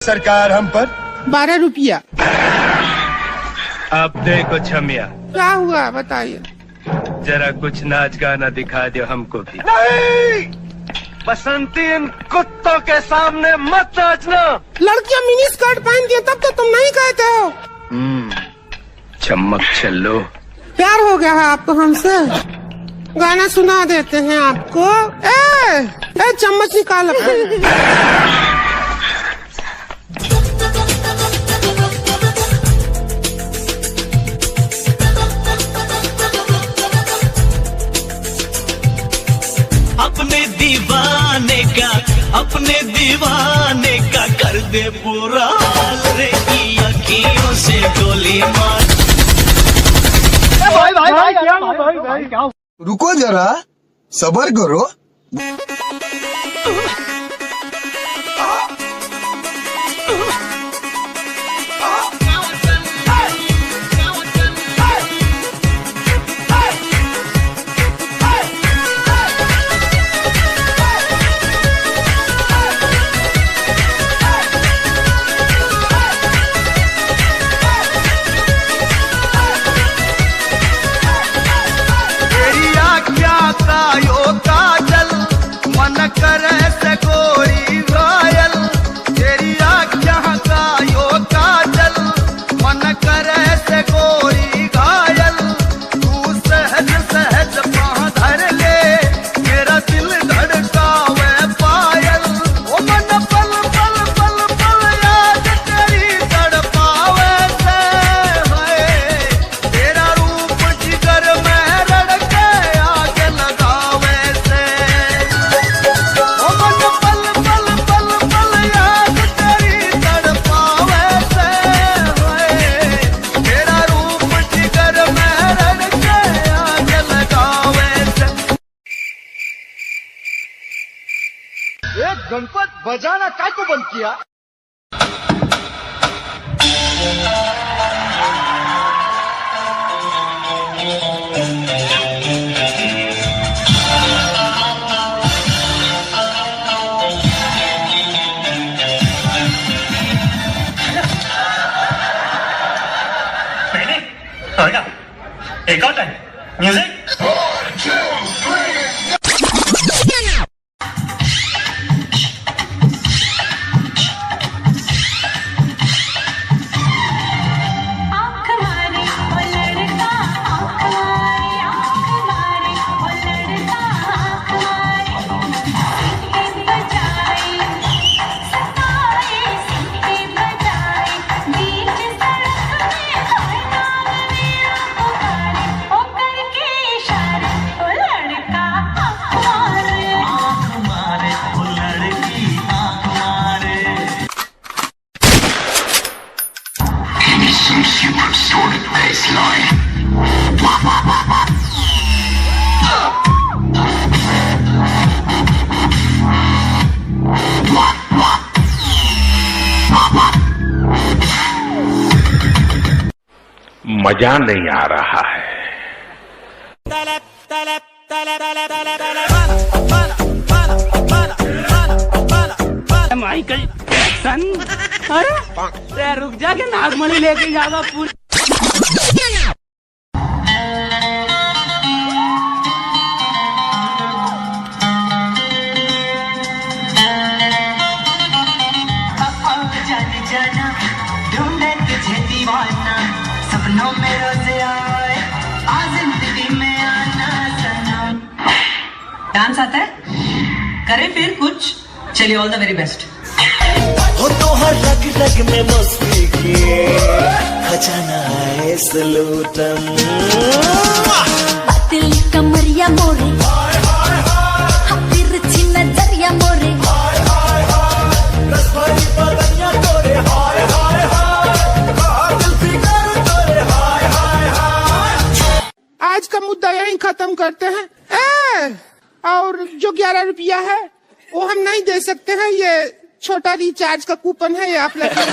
सरकार हम पर 12 रुपया। अब देखो छमिया, क्या हुआ बताइए। जरा कुछ नाच गाना दिखा दो हमको भी। नहीं, बसंती इन कुत्तों के सामने मत नाचना। लड़कियां मिनी स्कर्ट पहनती है तब तो तुम नहीं कहते हो। चमक चलो। प्यार हो गया है आपको हमसे। गाना सुना देते हैं आपको। ए चम्मच निकाल अपने। अपने दीवाने का कर दे पूरा हाल रे की अखियों से गोली मार। भाई क्या? रुको जरा, सब्र करो। गणपत बजाना काय को बंद किया? एक और टाइम म्यूजिक। मजा नहीं आ रहा है। Michael Jackson. अरे रुक जा के नागमणि लेके जाएगा पूरी। सपनों में रोज़ आए, आज जिंदगी में आना सनम। डांस आता है? करे फिर कुछ। चलिए, ऑल द वेरी बेस्ट। हो तो हर रग रग में मस्ती की खजाना है सलूटम। पतली कमरिया मोरे, तिरछी नजरिया मोरे, आज का मुद्दा यहीं खत्म करते हैं। और जो 11 रुपया है वो हम नहीं दे सकते हैं। ये छोटा रिचार्ज का कूपन है, ये आप लगा।